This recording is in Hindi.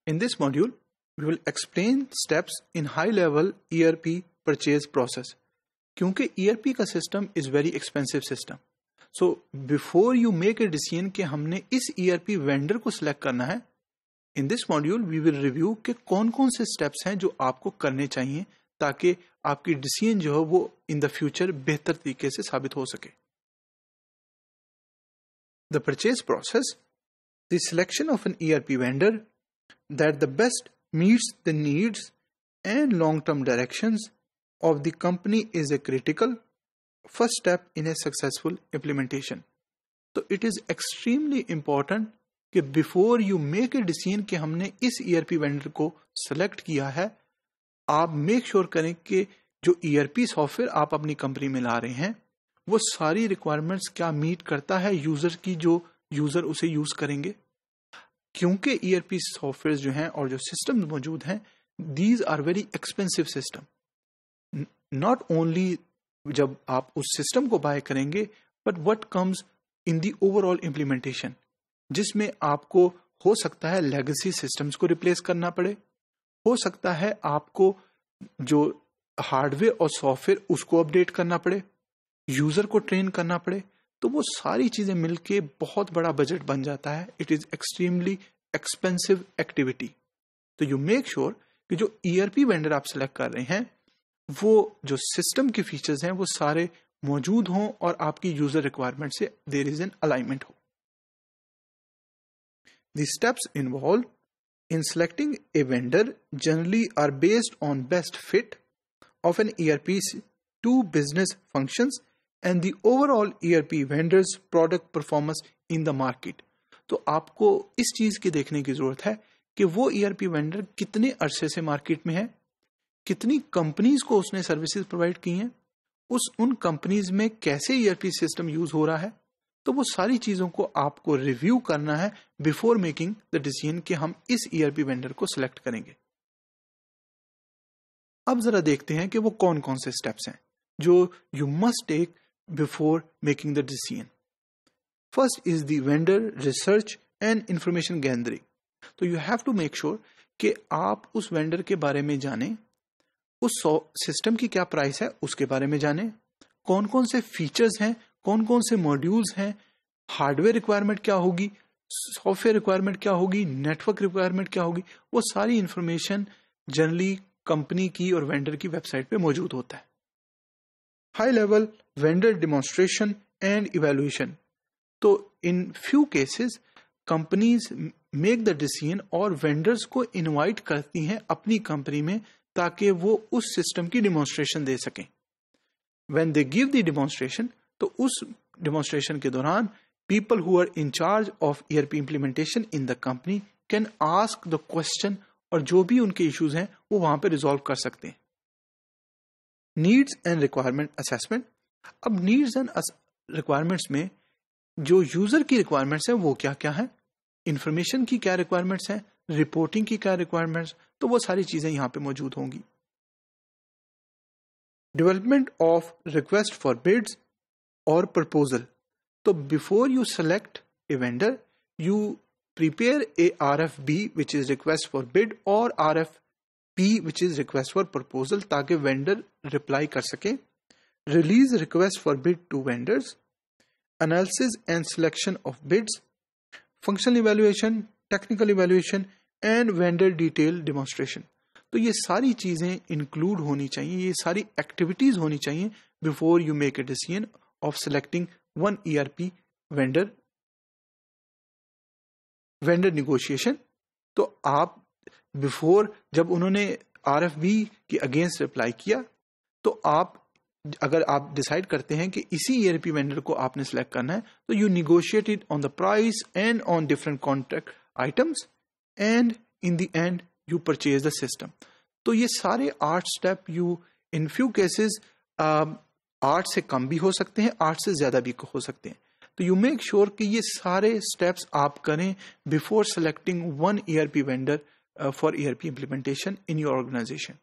In this module, we will explain steps in high-level ERP purchase process. क्योंकि ERP का system is very expensive system. So before you make a decision कि हमने इस ERP vendor को select करना है, in this module we will review कि कौन-कौन से steps हैं जो आपको करने चाहिए ताकि आपकी decision जो है वो in the future बेहतर तरीके से साबित हो सके. The purchase process, the selection of an ERP vendor that the best meets the needs and long-term directions of the company is a critical first step in a successful implementation. So it is extremely important कि before you make a decision कि हमने इस ERP vendor को select किया है, आप make sure करें कि जो ERP सॉफ्टवेयर आप अपनी कंपनी में ला रहे हैं वो सारी रिक्वायरमेंट्स क्या मीट करता है यूजर की, जो यूजर उसे यूज करेंगे. क्योंकि ERP सॉफ्टवेयर जो हैं और जो सिस्टम मौजूद हैं, these are very expensive system. Not only जब आप उस सिस्टम को बाय करेंगे, but what comes in the overall implementation, जिसमें आपको हो सकता है लेगेसी सिस्टम्स को रिप्लेस करना पड़े, हो सकता है आपको जो हार्डवेयर और सॉफ्टवेयर उसको अपडेट करना पड़े, यूजर को ट्रेन करना पड़े. तो वो सारी चीजें मिलके बहुत बड़ा बजट बन जाता है. It is extremely expensive activity. तो यू मेक श्योर कि जो ERP वेंडर आप सेलेक्ट कर रहे हैं वो जो सिस्टम के फीचर्स हैं वो सारे मौजूद हों और आपकी यूजर रिक्वायरमेंट से देयर इज एन अलाइनमेंट हो. The steps involve in selecting a vendor generally are based on best fit of an ERP to business functions and the overall ERP vendor's product performance in the market. तो आपको इस चीज की देखने की जरूरत है कि वो ERP वेंडर कितने अरसे से मार्केट में है, कितनी कंपनीज को उसने सर्विसेज प्रोवाइड की हैं, उन कंपनीज में कैसे ERP सिस्टम यूज हो रहा है. तो वो सारी चीजों को आपको रिव्यू करना है बिफोर मेकिंग द डिसीजन कि हम इस ERP वेंडर को सिलेक्ट करेंगे. अब जरा देखते हैं कि वो कौन कौन से स्टेप्स हैं जो you must take before making the decision. First is the vendor research and information gathering. तो you have to make sure कि आप उस वेंडर के बारे में जानें, उस सिस्टम की क्या प्राइस है उसके बारे में जानें, कौन कौन से फीचर्स हैं, कौन कौन से मॉड्यूल्स हैं, हार्डवेयर रिक्वायरमेंट क्या होगी, सॉफ्टवेयर रिक्वायरमेंट क्या होगी, नेटवर्क रिक्वायरमेंट क्या होगी. वो सारी इंफॉर्मेशन जनरली कंपनी की और वेंडर की वेबसाइट पे मौजूद होता है. High level vendor demonstration and evaluation. तो in few cases companies make the decision और vendors को invite करती हैं अपनी कंपनी में ताकि वो उस सिस्टम की demonstration दे सकें. When they give the demonstration, तो उस demonstration के दौरान people who are in charge of ERP implementation in the company can ask the question और जो भी उनके issues हैं वो वहां पे resolve कर सकते हैं. Needs and requirement assessment. अब नीड्स एंड रिक्वायरमेंट्स में जो यूजर की रिक्वायरमेंट्स हैं वो क्या क्या है, इंफॉर्मेशन की क्या रिक्वायरमेंट्स हैं, रिपोर्टिंग की क्या रिक्वायरमेंट्स, तो वो सारी चीजें यहां पे मौजूद होंगी. Development of request for bids और प्रपोजल. तो before you select a vendor you prepare a RFB which is request for bid और RFP which is request for proposal ताकि वेंडर रिप्लाई कर सके. Release request for bid to vendors, analysis and selection of bids, functional evaluation, technical evaluation and vendor detail demonstration. तो ये सारी चीजें इंक्लूड होनी चाहिए, ये सारी एक्टिविटीज होनी चाहिए before you make a decision of selecting one ERP vendor. Vendor negotiation. तो आप बिफोर जब उन्होंने RFB के अगेंस्ट रिप्लाई किया तो अगर आप डिसाइड करते हैं कि इसी ERP वेंडर को आपने सिलेक्ट करना है तो you negotiate it on the price and on different contract items and in the end you purchase the system. तो ये सारे 8 step you in few cases 8 से कम भी हो सकते हैं, 8 से ज्यादा भी हो सकते हैं. तो यू मेक श्योर कि ये सारे स्टेप्स आप करें before selecting one ERP vendor for ERP implementation in your organization.